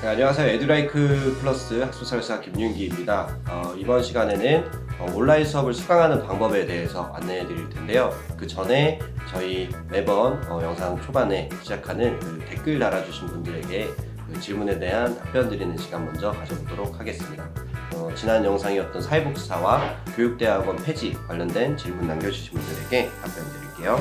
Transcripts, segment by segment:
네, 안녕하세요. 에듀라이크 플러스 학습설사 김윤기입니다. 이번 시간에는 온라인 수업을 수강하는 방법에 대해서 안내해 드릴 텐데요. 그 전에 저희 매번 영상 초반에 시작하는 그 댓글 달아주신 분들에게 그 질문에 대한 답변 드리는 시간 먼저 가져보도록 하겠습니다. 지난 영상이었던 사회복지사와 교육대학원 폐지 관련된 질문 남겨주신 분들에게 답변 드릴게요.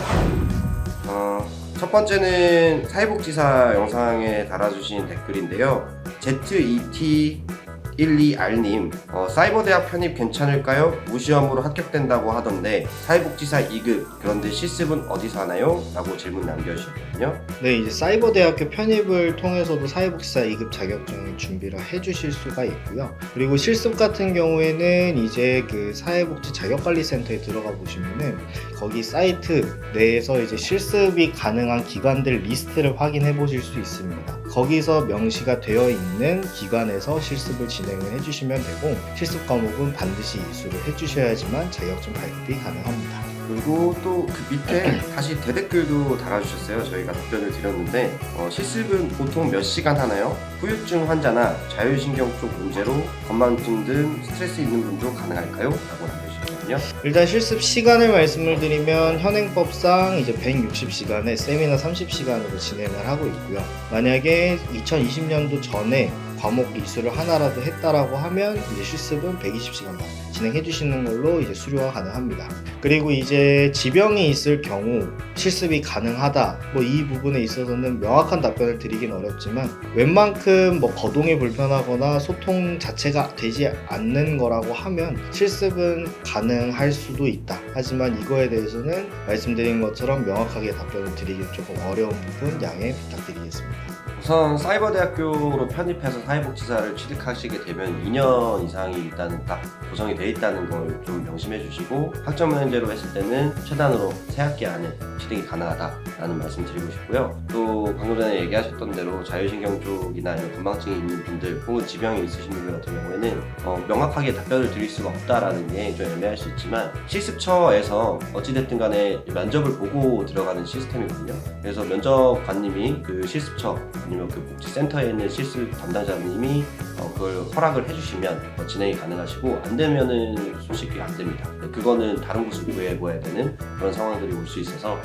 첫 번째는 사회복지사 영상에 달아주신 댓글인데요. ZET12R님, 사이버대학 편입 괜찮을까요? 무시험으로 합격된다고 하던데 사회복지사 2급, 그런데 실습은 어디서 하나요? 라고 질문 남겨주셨거든요. 네, 이제 사이버대학교 편입을 통해서도 사회복지사 2급 자격증 준비를 해주실 수가 있고요. 그리고 실습 같은 경우에는 이제 그 사회복지 자격관리센터에 들어가 보시면은 거기 사이트 내에서 이제 실습이 가능한 기관들 리스트를 확인해 보실 수 있습니다. 거기서 명시가 되어 있는 기관에서 실습을 진행을 해주시면 되고, 실습 과목은 반드시 이수를 해주셔야지만 자격증 발급이 가능합니다. 그리고 또 그 밑에 다시 대댓글도 달아주셨어요. 저희가 답변을 드렸는데 실습은 보통 몇 시간 하나요? 후유증 환자나 자율신경 쪽 문제로 건망증 등 스트레스 있는 분도 가능할까요? 라고 남겨주셨거든요. 일단 실습 시간을 말씀을 드리면 현행법상 이제 160시간에 세미나 30시간으로 진행을 하고 있고요. 만약에 2020년도 전에 과목 이수를 하나라도 했다라고 하면 이제 실습은 120시간만 진행해 주시는 걸로 이제 수료가 가능합니다. 그리고 이제 지병이 있을 경우 실습이 가능하다, 뭐 이 부분에 있어서는 명확한 답변을 드리긴 어렵지만 웬만큼 뭐 거동이 불편하거나 소통 자체가 되지 않는 거라고 하면 실습은 가능할 수도 있다. 하지만 이거에 대해서는 말씀드린 것처럼 명확하게 답변을 드리기 조금 어려운 부분 양해 부탁드리겠습니다. 우선 사이버대학교로 편입해서 사회복지사를 취득하시게 되면 2년 이상이 일단은 딱 고정이 돼 있다는 걸 좀 명심해 주시고, 학점은행제로 했을 때는 최단으로 3학기 안에 취득이 가능하다라는 말씀 드리고 싶고요. 또 방금 전에 얘기하셨던 대로 자율신경 쪽이나 이런 건망증이 있는 분들 혹은 지병이 있으신 분들 같은 경우에는 명확하게 답변을 드릴 수가 없다라는 게 좀 애매할 수 있지만, 실습처에서 어찌됐든 간에 면접을 보고 들어가는 시스템이거든요. 그래서 면접관님이 그 실습처 아니면 그 복지센터에 있는 실습 담당자님이 그걸 허락을 해주시면 진행이 가능하시고, 안 되면은 솔직히 안 됩니다. 그거는 다른 곳을 구해봐야 되는 그런 상황들이 올 수 있어서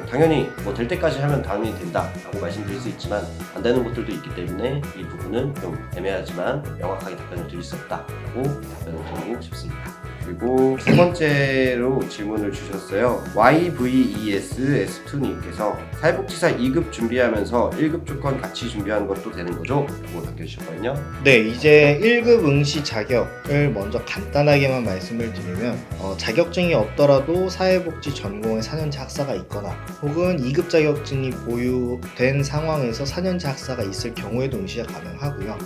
당연히 될 때까지 하면 당연히 된다라고 말씀드릴 수 있지만, 안 되는 곳들도 있기 때문에 이 부분은 좀 애매하지만 명확하게 답변을 드릴 수 없다라고 답변을 드리고 싶습니다. 그리고 세 번째로 질문을 주셨어요. YVESS2님께서 사회복지사 2급 준비하면서 1급 조건 같이 준비하는 것도 되는 거죠? 라고 남겨주셨거든요. 네, 이제 1급 응시 자격을 먼저 간단하게만 말씀을 드리면 자격증이 없더라도 사회복지 전공의 4년제 학사가 있거나 혹은 2급 자격증이 보유된 상황에서 4년제 학사가 있을 경우에도 응시가 가능하고요.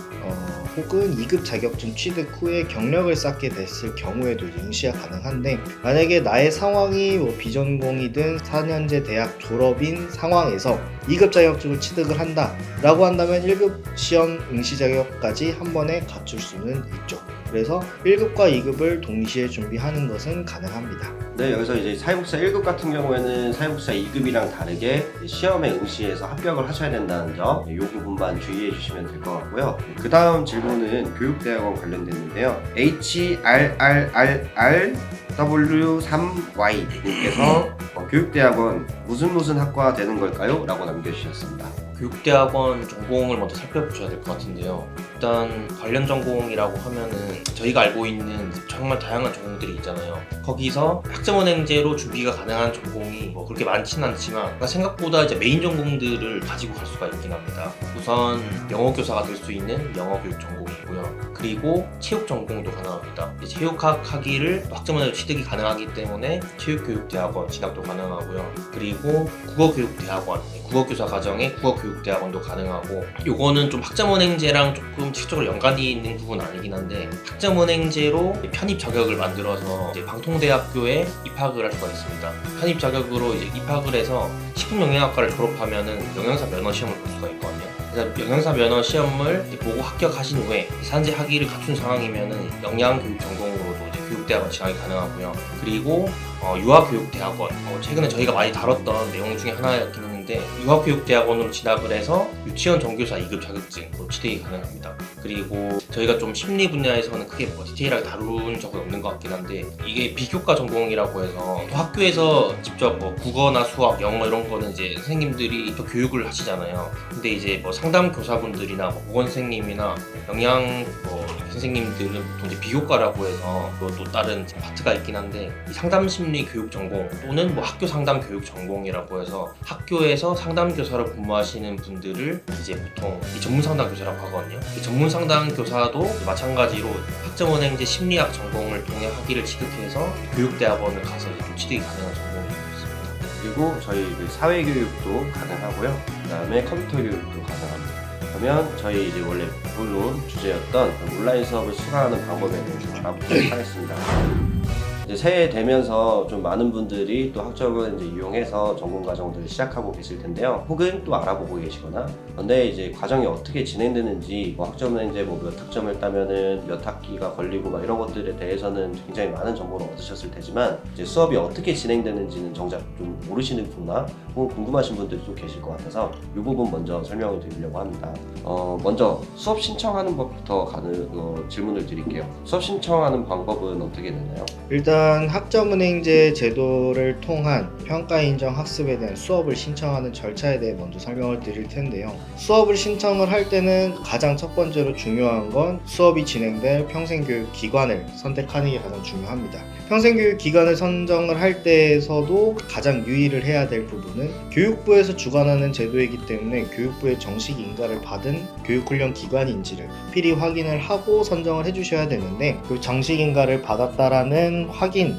혹은 2급 자격증 취득 후에 경력을 쌓게 됐을 경우에도 응시가 가능한데, 만약에 나의 상황이 비전공이든 4년제 대학 졸업인 상황에서 2급 자격증을 취득을 한다 라고 한다면 1급 시험 응시 자격까지 한 번에 갖출 수는 있죠. 그래서 1급과 2급을 동시에 준비하는 것은 가능합니다. 네, 여기서 이제 사회복지사 1급 같은 경우에는 사회복지사 2급이랑 다르게 시험에 응시해서 합격을 하셔야 된다는 점, 이 부분만 주의해 주시면 될 것 같고요. 그 다음 질문은 교육대학원 관련됐는데요. HRRRW3Y님께서 교육대학원 무슨 학과 되는 걸까요? 라고 남겨주셨습니다. 교육대학원 전공을 먼저 살펴보셔야 될 것 같은데요. 일단 관련 전공이라고 하면은 저희가 알고 있는 정말 다양한 전공들이 있잖아요. 거기서 학점은행제로 준비가 가능한 전공이 그렇게 많지는 않지만 생각보다 이제 메인 전공들을 가지고 갈 수가 있긴 합니다. 우선 영어교사가 될 수 있는 영어교육 전공이고요. 그리고 체육 전공도 가능합니다. 체육학 학위를 학점은행제로 취득이 가능하기 때문에 체육교육대학원 진학도 가능하고요. 그리고 국어교육대학원, 국어교사 과정에 국어교육대학원도 가능하고, 요거는 좀 학점은행제랑 조금 직접적으로 연관이 있는 부분은 아니긴 한데, 학점은행제로 편입 자격을 만들어서 이제 방통대학교에 입학을 할 수가 있습니다. 편입 자격으로 이제 입학을 해서 식품영양학과를 졸업하면은 영양사 면허 시험을 볼 수가 있거든요. 그래서 영양사 면허 시험을 보고 합격하신 후에 산재 학위를 갖춘 상황이면은 영양교육 전공으로도 이제 교육대학원 진학이 가능하고요. 그리고 유아교육대학원, 최근에 저희가 많이 다뤘던 내용 중에 하나였긴 있는데 유아교육대학원으로 진학을 해서 유치원 정교사 2급 자격증으로 취득이 가능합니다. 그리고 저희가 좀 심리 분야에서는 크게 뭐 디테일하게 다룬 적은 없는 것 같긴 한데 이게 비교과 전공이라고 해서 또 학교에서 직접 뭐 국어나 수학, 영어 이런 거는 이제 선생님들이 또 교육을 하시잖아요. 근데 이제 뭐 상담 교사분들이나 뭐 보건 선생님이나 영양 뭐 선생님들은 보통 이제 비교과라고 해서 또 다른 파트가 있긴 한데 이 상담 심리 교육 전공 또는 뭐 학교 상담 교육 전공이라고 해서 학교에서 상담 교사로 근무하시는 분들을 이제 보통 이 전문 상담 교사라고 하거든요. 이 전문 상담 교사도 마찬가지로 학점은행제 심리학 전공을 통해 학위를 취득해서 교육대학원을 가서 이제 좀 취득이 가능한 전공이 있습니다. 그리고 저희 그 사회교육도 가능하고요. 그 다음에 컴퓨터 교육도 가능합니다. 그러면 저희 이제 원래 본론 주제였던 온라인 수업을 수강하는 방법에 대해서 알아보도록 하겠습니다. 이제 새해 되면서 좀 많은 분들이 또 학점을 이제 이용해서 전공 과정들을 시작하고 계실 텐데요. 혹은 또 알아보고 계시거나, 근데 이제 과정이 어떻게 진행되는지, 뭐 학점은 이제 뭐 몇 학점을 따면은 몇 학기가 걸리고 막 이런 것들에 대해서는 굉장히 많은 정보를 얻으셨을 테지만 이제 수업이 어떻게 진행되는지는 정작 좀 모르시는 분이나 혹은 궁금하신 분들이 또 계실 것 같아서 이 부분 먼저 설명을 드리려고 합니다. 먼저 수업 신청하는 법부터 질문을 드릴게요. 수업 신청하는 방법은 어떻게 되나요? 일단 학점은행제 제도를 통한 평가 인정 학습에 대한 수업을 신청하는 절차에 대해 먼저 설명을 드릴 텐데요. 수업을 신청을 할 때는 가장 첫 번째로 중요한 건 수업이 진행될 평생교육 기관을 선택하는 게 가장 중요합니다. 평생교육 기관을 선정을 할 때에서도 가장 유의를 해야 될 부분은 교육부에서 주관하는 제도이기 때문에 교육부의 정식 인가를 받은 교육훈련 기관인지를 필히 확인을 하고 선정을 해주셔야 되는데, 그 정식 인가를 받았다라는 확인을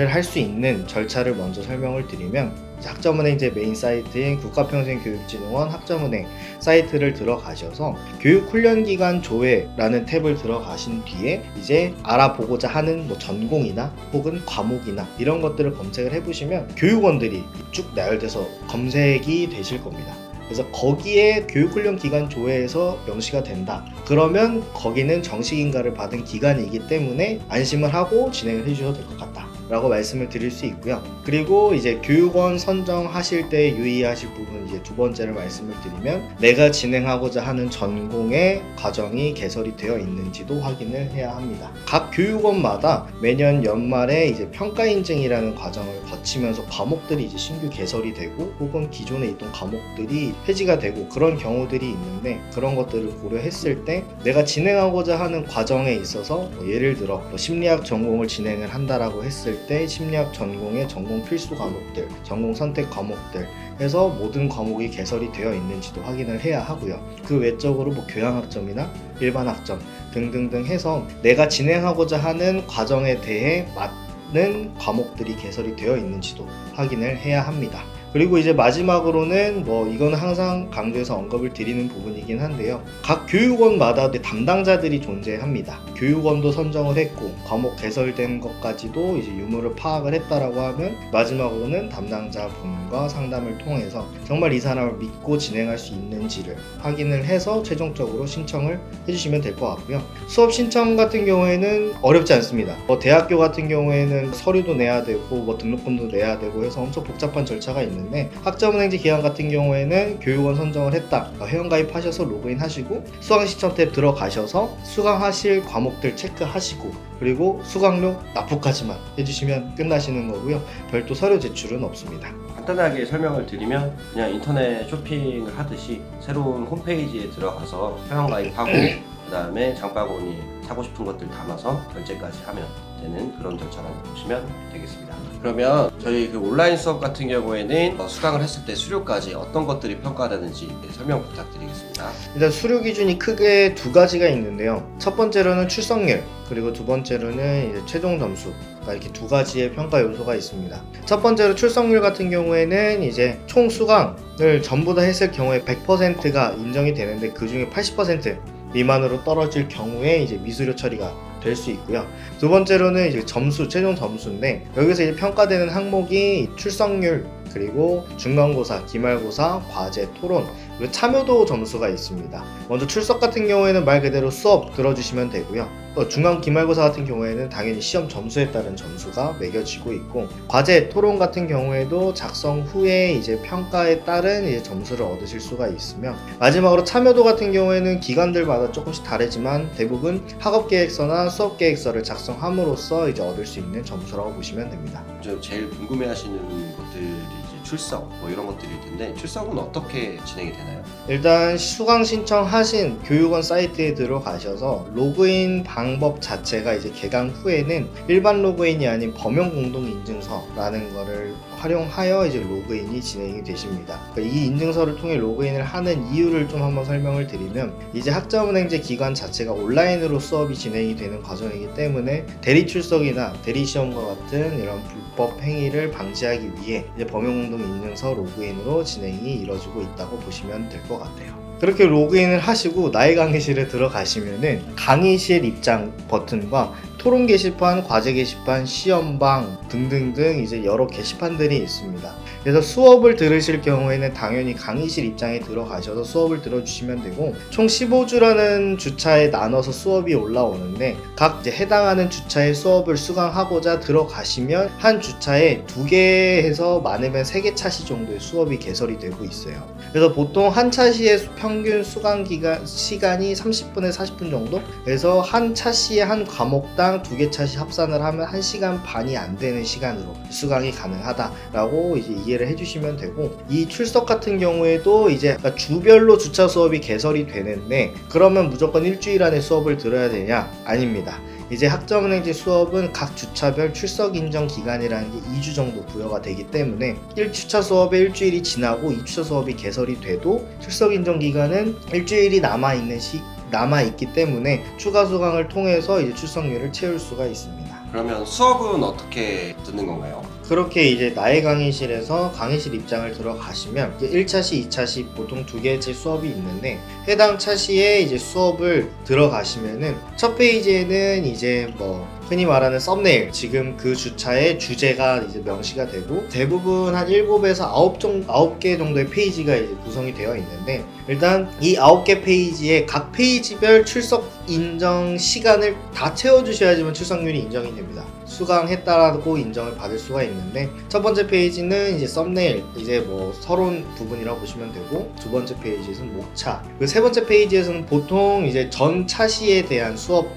할 수 있는 절차를 먼저 설명을 드리면, 학점은행제 메인 사이트인 국가평생교육진흥원 학점은행 사이트를 들어가셔서 교육훈련기관 조회라는 탭을 들어가신 뒤에 이제 알아보고자 하는 뭐 전공이나 혹은 과목이나 이런 것들을 검색을 해보시면 교육원들이 쭉 나열돼서 검색이 되실 겁니다. 그래서 거기에 교육훈련기관 조회에서 명시가 된다. 그러면 거기는 정식인가를 받은 기관이기 때문에 안심을 하고 진행을 해주셔도 될 것 같다 라고 말씀을 드릴 수 있고요. 그리고 이제 교육원 선정하실 때 유의하실 부분, 이제 두 번째를 말씀을 드리면 내가 진행하고자 하는 전공의 과정이 개설이 되어 있는지도 확인을 해야 합니다. 각 교육원마다 매년 연말에 이제 평가 인증이라는 과정을 거치면서 과목들이 이제 신규 개설이 되고 혹은 기존에 있던 과목들이 폐지가 되고 그런 경우들이 있는데, 그런 것들을 고려했을 때 내가 진행하고자 하는 과정에 있어서 뭐 예를 들어 뭐 심리학 전공을 진행을 한다라고 했을 때 심리학 전공의 전공 필수 과목들, 전공 선택 과목들 해서 모든 과목이 개설이 되어 있는지도 확인을 해야 하고요. 그 외적으로 뭐 교양학점이나 일반 학점 등등등 해서 내가 진행하고자 하는 과정에 대해 맞는 과목들이 개설이 되어 있는지도 확인을 해야 합니다. 그리고 이제 마지막으로는 뭐 이거는 항상 강조해서 언급을 드리는 부분이긴 한데요. 각 교육원마다 담당자들이 존재합니다. 교육원도 선정을 했고 과목 개설된 것까지도 이제 유무를 파악을 했다라고 하면 마지막으로는 담당자분과 상담을 통해서 정말 이 사람을 믿고 진행할 수 있는지를 확인을 해서 최종적으로 신청을 해주시면 될 것 같고요. 수업 신청 같은 경우에는 어렵지 않습니다. 대학교 같은 경우에는 서류도 내야 되고 뭐 등록금도 내야 되고 해서 엄청 복잡한 절차가 있는데, 학점은행제 기관 같은 경우에는 교육원 선정을 했다, 회원가입하셔서 로그인하시고 수강 신청 탭 들어가셔서 수강하실 과목들 체크하시고 그리고 수강료 납부까지만 해주시면 끝나시는 거고요. 별도 서류 제출은 없습니다. 간단하게 설명을 드리면 그냥 인터넷 쇼핑을 하듯이 새로운 홈페이지에 들어가서 회원가입하고 그 다음에 장바구니 사고 싶은 것들 담아서 결제까지 하면 되는 그런 절차라고 보시면 되겠습니다. 그러면 저희 그 온라인 수업 같은 경우에는 수강을 했을 때 수료까지 어떤 것들이 평가되는지 설명 부탁드리겠습니다. 일단 수료 기준이 크게 두 가지가 있는데요. 첫 번째로는 출석률, 그리고 두 번째로는 이제 최종 점수, 이렇게 두 가지의 평가 요소가 있습니다. 첫 번째로 출석률 같은 경우에는 이제 총 수강을 전부 다 했을 경우에 100%가 인정이 되는데 그 중에 80% 미만으로 떨어질 경우에 이제 미수료 처리가 될 수 있고요. 두 번째로는 이제 점수, 최종 점수인데 여기서 이제 평가되는 항목이 출석률, 그리고 중간고사, 기말고사, 과제, 토론, 그리고 참여도 점수가 있습니다. 먼저 출석 같은 경우에는 말 그대로 수업 들어주시면 되고요. 중간 기말고사 같은 경우에는 당연히 시험 점수에 따른 점수가 매겨지고 있고, 과제, 토론 같은 경우에도 작성 후에 이제 평가에 따른 이제 점수를 얻으실 수가 있으며, 마지막으로 참여도 같은 경우에는 기관들마다 조금씩 다르지만 대부분 학업계획서나 수업계획서를 작성함으로써 이제 얻을 수 있는 점수라고 보시면 됩니다. 좀 제일 궁금해하시는 것들이 이제 출석 뭐 이런 것들일 텐데, 출석은 어떻게 진행이 되나요? 일단 수강 신청하신 교육원 사이트에 들어가셔서 로그인 방법 자체가 이제 개강 후에는 일반 로그인이 아닌 범용 공동 인증서라는 거를 활용하여 이제 로그인이 진행이 되십니다. 이 인증서를 통해 로그인을 하는 이유를 좀 한번 설명을 드리면, 이제 학점은행제 기관 자체가 온라인으로 수업이 진행이 되는 과정이기 때문에 대리 출석이나 대리 시험과 같은 이런 불법 행위를 방지하기 위해 이제 범용 공동 인증서 로그인으로 진행이 이루어지고 있다고 보시면 될 것 같아요. 그렇게 로그인을 하시고 나의 강의실에 들어가시면은 강의실 입장 버튼과 토론 게시판, 과제 게시판, 시험방 등등등 이제 여러 게시판들이 있습니다. 그래서 수업을 들으실 경우에는 당연히 강의실 입장에 들어가셔서 수업을 들어주시면 되고, 총 15주라는 주차에 나눠서 수업이 올라오는데, 각 이제 해당하는 주차의 수업을 수강하고자 들어가시면 한 주차에 2개에서 많으면 3개 차시 정도의 수업이 개설이 되고 있어요. 그래서 보통 한 차시의 평균 수강 시간이 30분에서 40분 정도? 그래서 한 차시에 한 과목당 2개 차시 합산을 하면 1시간 반이 안 되는 시간으로 수강이 가능하다라고 이제 이해를 해주시면 되고, 이 출석 같은 경우에도 이제 주별로 주차 수업이 개설이 되는데, 그러면 무조건 일주일 안에 수업을 들어야 되냐? 아닙니다. 이제 학점은행제 수업은 각 주차별 출석 인정 기간이라는 게 2주 정도 부여가 되기 때문에 1주차 수업에 일주일이 지나고 2주차 수업이 개설이 돼도 출석 인정 기간은 일주일이 남아있기 때문에 추가 수강을 통해서 이제 출석률을 채울 수가 있습니다. 그러면 수업은 어떻게 듣는 건가요? 그렇게 이제 나의 강의실에서 강의실 입장을 들어가시면 이제 1차시, 2차시 보통 2개의 수업이 있는데, 해당 차시에 이제 수업을 들어가시면은 첫 페이지에는 이제 뭐 흔히 말하는 썸네일, 지금 그 주차의 주제가 이제 명시가 되고, 대부분 한 7에서 9개 정도의 페이지가 이제 구성이 되어 있는데, 일단 이 9개 페이지에 각 페이지별 출석 인정 시간을 다 채워주셔야지만 출석률이 인정이 됩니다. 수강했다라고 인정을 받을 수가 있는데, 첫 번째 페이지는 이제 썸네일, 이제 뭐 서론 부분이라고 보시면 되고, 두 번째 페이지에서는 목차, 그리고 세 번째 페이지에서는 보통 이제 전 차시에 대한 수업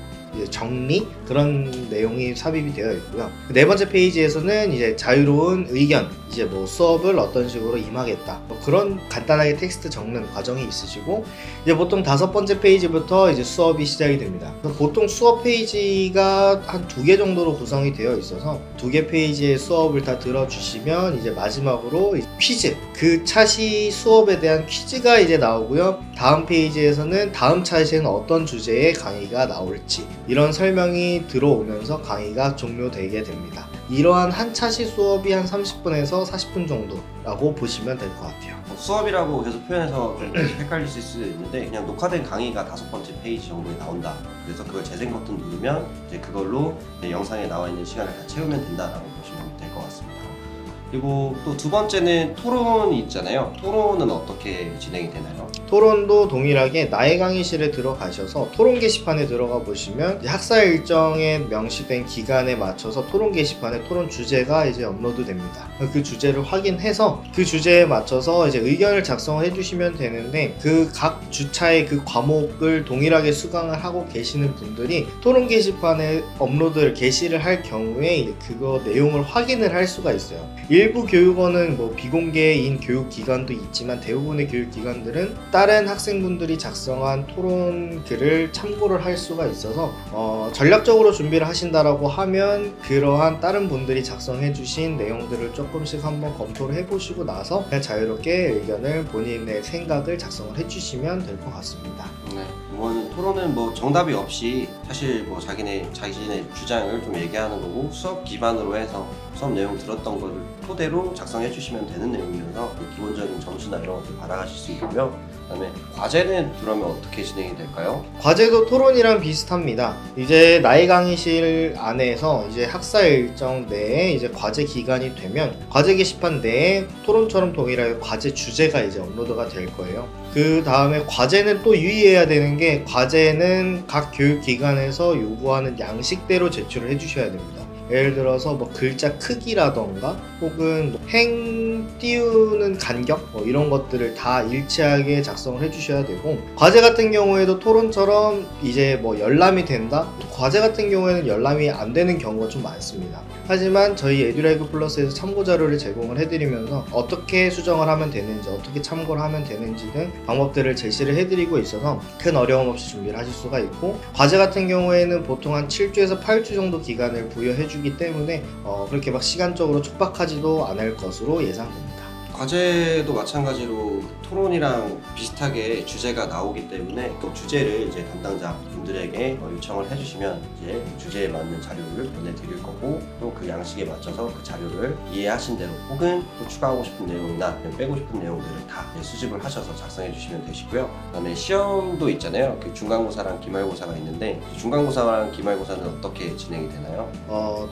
정리, 그런 내용이 삽입이 되어 있고요. 네 번째 페이지에서는 이제 자유로운 의견, 이제 뭐 수업을 어떤 식으로 임하겠다, 뭐 그런 간단하게 텍스트 적는 과정이 있으시고, 이제 보통 5번째 페이지부터 이제 수업이 시작이 됩니다. 보통 수업 페이지가 한 2개 정도로 구성이 되어 있어서 2개 페이지의 수업을 다 들어주시면 이제 마지막으로 퀴즈, 그 차시 수업에 대한 퀴즈가 이제 나오고요. 다음 페이지에서는 다음 차시에는 어떤 주제의 강의가 나올지, 이런 설명이 들어오면서 강의가 종료되게 됩니다. 이러한 한 차시 수업이 한 30분에서 40분 정도라고 보시면 될 것 같아요. 수업이라고 계속 표현해서 좀 헷갈리실 수도 있는데, 그냥 녹화된 강의가 5번째 페이지 정도에 나온다. 그래서 그걸 재생 버튼 누르면 이제 그걸로 이제 영상에 나와 있는 시간을 다 채우면 된다라고 보시면 될 것 같습니다. 그리고 또 두 번째는 토론이 있잖아요. 토론은 어떻게 진행이 되나요? 토론도 동일하게 나의 강의실에 들어가셔서 토론 게시판에 들어가 보시면 학사 일정에 명시된 기간에 맞춰서 토론 게시판에 토론 주제가 이제 업로드 됩니다. 그 주제를 확인해서 그 주제에 맞춰서 이제 의견을 작성을 해주시면 되는데, 그 각 주차의 그 과목을 동일하게 수강을 하고 계시는 분들이 토론 게시판에 업로드를 게시를 할 경우에 이제 그거 내용을 확인을 할 수가 있어요. 일부 교육원은 뭐 비공개인 교육기관도 있지만, 대부분의 교육기관들은 다른 학생분들이 작성한 토론 글을 참고를 할 수가 있어서 전략적으로 준비를 하신다라고 하면 그러한 다른 분들이 작성해 주신 내용들을 조금씩 한번 검토를 해보시고 나서 그냥 자유롭게 의견을, 본인의 생각을 작성을 해주시면 될 것 같습니다. 네, 이거는 토론은 뭐 정답이 없이 사실 뭐 자신의 주장을 좀 얘기하는 거고, 수업 기반으로 해서 수업 내용 들었던 거를 토대로 작성해 주시면 되는 내용이어서 기본적인 점수나 이런 것들 받아가실 수 있고요. 그다음에 과제는 그러면 어떻게 진행이 될까요? 과제도 토론이랑 비슷합니다. 이제 나의 강의실 안에서 이제 학사 일정 내에 이제 과제 기간이 되면 과제 게시판 내에 토론처럼 동일하게 과제 주제가 이제 업로드가 될 거예요. 그 다음에 과제는 또 유의해야 되는 게, 과제는 각 교육기관에서 요구하는 양식대로 제출을 해주셔야 됩니다. 예를 들어서 뭐 글자 크기라던가 혹은 행 띄우는 간격 이런 것들을 다 일치하게 작성을 해주셔야 되고, 과제 같은 경우에도 토론처럼 이제 뭐 열람이 된다? 과제 같은 경우에는 열람이 안 되는 경우가 좀 많습니다. 하지만 저희 에듀라이브 플러스에서 참고 자료를 제공을 해드리면서 어떻게 수정을 하면 되는지, 어떻게 참고를 하면 되는지 등 방법들을 제시를 해드리고 있어서 큰 어려움 없이 준비를 하실 수가 있고, 과제 같은 경우에는 보통 한 7주에서 8주 정도 기간을 부여해주기 때문에 그렇게 막 시간적으로 촉박하지도 않을 것으로 예상됩니다. 과제도 마찬가지로 토론이랑 비슷하게 주제가 나오기 때문에 그 주제를 이제 담당자 분들에게 요청을 해주시면 이제 주제에 맞는 자료를 보내드릴 거고, 또 그 양식에 맞춰서 그 자료를 이해하신 대로 혹은 또 추가하고 싶은 내용이나 빼고 싶은 내용들을 다 수집을 하셔서 작성해 주시면 되시고요. 그다음에 시험도 있잖아요. 그 중간고사랑 기말고사가 있는데, 중간고사랑 기말고사는 어떻게 진행이 되나요?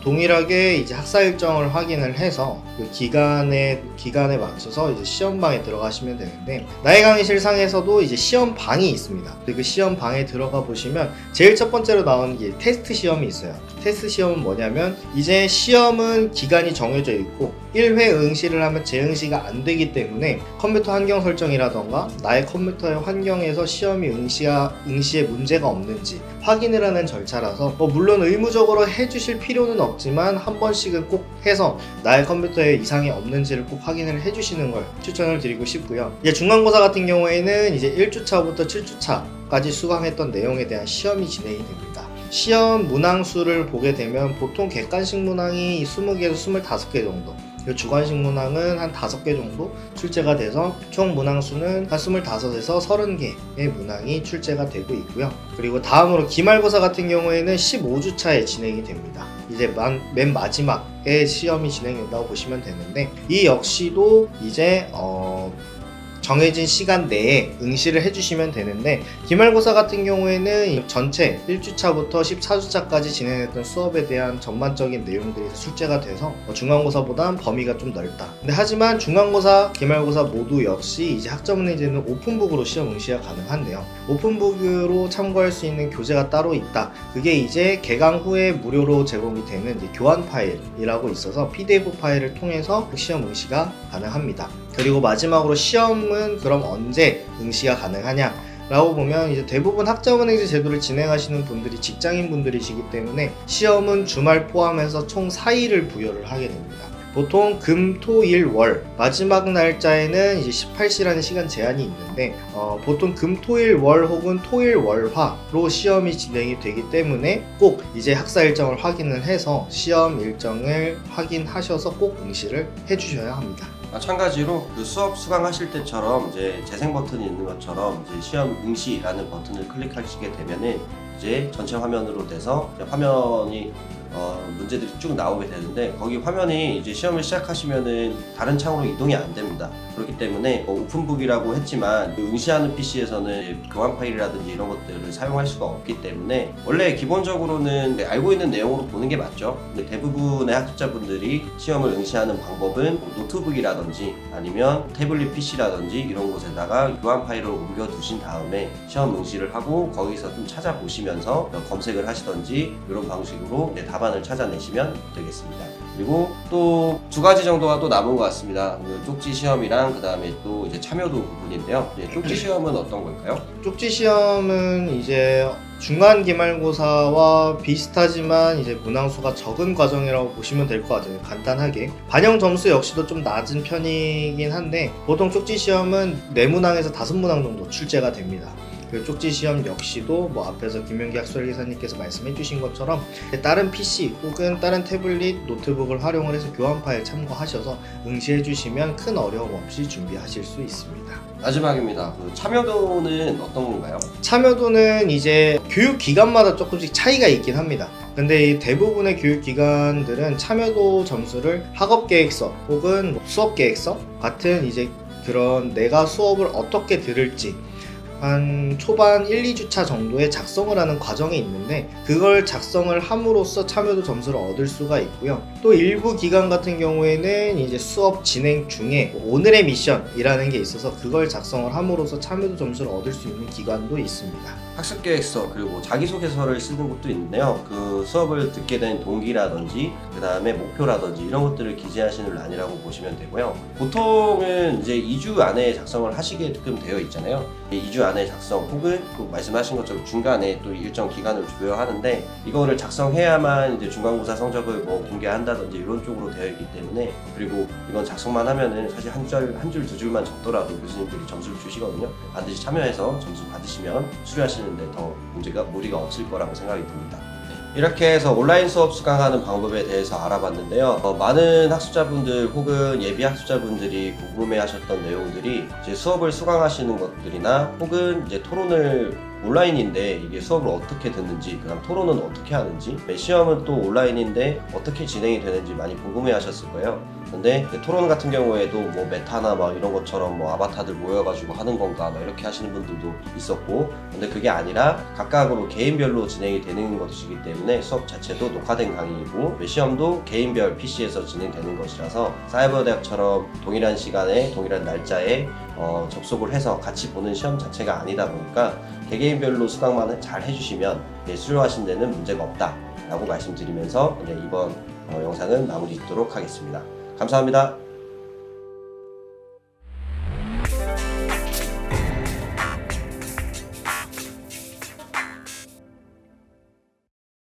동일하게 이제 학사 일정을 확인을 해서 그 기간에 맞춰서 이제 시험방에 들어가시면 되는데, 나의 강의실 상에서도 이제 시험방이 있습니다. 그 시험방에 들어가 보시면 제일 첫 번째로 나오는 게 테스트 시험이 있어요. 테스트 시험은 뭐냐면, 이제 시험은 기간이 정해져 있고 1회 응시를 하면 재응시가 안 되기 때문에 컴퓨터 환경 설정이라던가 나의 컴퓨터의 환경에서 시험이 응시에 문제가 없는지 확인을 하는 절차라서 물론 의무적으로 해주실 필요는 없지만 한 번씩은 꼭 해서 나의 컴퓨터에 이상이 없는지를 꼭 확인을 해주시는 걸 추천을 드리고 싶고요. 이제 중간고사 같은 경우에는 이제 1주차부터 7주차까지 수강했던 내용에 대한 시험이 진행이 됩니다. 시험 문항수를 보게 되면 보통 객관식 문항이 20개에서 25개 정도, 주관식 문항은 한 5개 정도 출제가 돼서 총 문항수는 한 25에서 30개의 문항이 출제가 되고 있고요. 그리고 다음으로 기말고사 같은 경우에는 15주차에 진행이 됩니다. 이제 맨 마지막에 시험이 진행된다고 보시면 되는데, 이 역시도 이제 정해진 시간 내에 응시를 해주시면 되는데, 기말고사 같은 경우에는 전체 1주차부터 14주차까지 진행했던 수업에 대한 전반적인 내용들이 출제가 돼서 중간고사보단 범위가 좀 넓다. 근데 하지만 중간고사, 기말고사 모두 역시 이제 학점문제는 오픈북으로 시험 응시가 가능한데요. 오픈북으로 참고할 수 있는 교재가 따로 있다. 그게 이제 개강 후에 무료로 제공이 되는 이제 교환 파일이라고 있어서 PDF 파일을 통해서 시험 응시가 가능합니다. 그리고 마지막으로 시험은 그럼 언제 응시가 가능하냐 라고 보면, 이제 대부분 학점은행제 제도를 진행하시는 분들이 직장인 분들이시기 때문에 시험은 주말 포함해서 총 4일을 부여를 하게 됩니다. 보통 금, 토, 일, 월 마지막 날짜에는 이제 18시라는 시간 제한이 있는데, 보통 금, 토, 일, 월 혹은 토, 일, 월, 화로 시험이 진행이 되기 때문에 꼭 이제 학사 일정을 확인을 해서 시험 일정을 확인하셔서 꼭 응시를 해주셔야 합니다. 마찬가지로 그 수업 수강하실 때처럼 이제 재생 버튼이 있는 것처럼 이제 시험 응시라는 버튼을 클릭하시게 되면은 이제 전체 화면으로 돼서 이제 화면이 문제들이 쭉 나오게 되는데, 거기 화면이 이제 시험을 시작하시면은 다른 창으로 이동이 안 됩니다. 그렇기 때문에 오픈북이라고 했지만 그 응시하는 PC에서는 교환 파일이라든지 이런 것들을 사용할 수가 없기 때문에 원래 기본적으로는 알고 있는 내용으로 보는 게 맞죠. 근데 대부분의 학습자분들이 시험을 응시하는 방법은 노트북이라든지 아니면 태블릿 PC라든지 이런 곳에다가 교환 파일을 옮겨 두신 다음에 시험 응시를 하고 거기서 좀 찾아보시면서 검색을 하시던지 이런 방식으로 답안을 찾아내시면 되겠습니다. 그리고 또 2가지 정도가 또 남은 것 같습니다. 그 쪽지 시험이랑 그 다음에 또 이제 참여도 부분인데요. 쪽지 시험은 어떤 걸까요? 쪽지 시험은 이제 중간 기말고사와 비슷하지만 이제 문항수가 적은 과정이라고 보시면 될 것 같아요. 간단하게 반영 점수 역시도 좀 낮은 편이긴 한데, 보통 쪽지 시험은 4문항에서 5문항 정도 출제가 됩니다. 그 쪽지 시험 역시도 앞에서 김명기 학술기사님께서 말씀해 주신 것처럼 다른 PC 혹은 다른 태블릿, 노트북을 활용을 해서 교환 파일 참고하셔서 응시해 주시면 큰 어려움 없이 준비하실 수 있습니다. 마지막입니다. 그 참여도는 어떤 건가요? 참여도는 이제 교육기관마다 조금씩 차이가 있긴 합니다. 근데 대부분의 교육기관들은 참여도 점수를 학업계획서 혹은 수업계획서 같은 이제 그런 내가 수업을 어떻게 들을지 한 초반 1, 2주차 정도에 작성을 하는 과정이 있는데 그걸 작성을 함으로써 참여도 점수를 얻을 수가 있고요. 또 일부 기간 같은 경우에는 이제 수업 진행 중에 오늘의 미션이라는 게 있어서 그걸 작성을 함으로써 참여도 점수를 얻을 수 있는 기간도 있습니다. 학습계획서 그리고 자기소개서를 쓰는 것도 있는데요. 그 수업을 듣게 된 동기라든지 그 다음에 목표라든지 이런 것들을 기재하시는 란이라고 보시면 되고요. 보통은 이제 2주 안에 작성을 하시게끔 되어 있잖아요. 2주 안에 작성 혹은 그 말씀하신 것처럼 중간에 또 일정 기간을 부여하는데 이거를 작성해야만 이제 중간고사 성적을 뭐 공개한다든지 이런 쪽으로 되어 있기 때문에, 그리고 이건 작성만 하면은 사실 한 줄 두 줄만 적더라도 교수님들이 점수를 주시거든요. 반드시 참여해서 점수 받으시면 수료하시는데 더 무리가 없을 거라고 생각이 듭니다. 이렇게 해서 온라인 수업 수강하는 방법에 대해서 알아봤는데요. 많은 학습자분들 혹은 예비 학습자분들이 궁금해하셨던 내용들이 이제 수업을 수강하시는 것들이나 혹은 이제 토론을 온라인인데 이게 수업을 어떻게 듣는지, 그다음 토론은 어떻게 하는지, 시험은 또 온라인인데 어떻게 진행이 되는지 많이 궁금해하셨을 거예요. 근데 토론 같은 경우에도 뭐 메타나 막 이런 것처럼 뭐 아바타들 모여가지고 하는 건가 막 이렇게 하시는 분들도 있었고, 근데 그게 아니라 각각으로 개인별로 진행이 되는 것이기 때문에 수업 자체도 녹화된 강의이고 시험도 개인별 PC에서 진행되는 것이라서 사이버대학처럼 동일한 시간에 동일한 날짜에 접속을 해서 같이 보는 시험 자체가 아니다 보니까 개개인별로 수강만 잘 해주시면 수료하신 데는 문제가 없다 라고 말씀드리면서 이번 영상은 마무리 짓도록 하겠습니다. 감사합니다.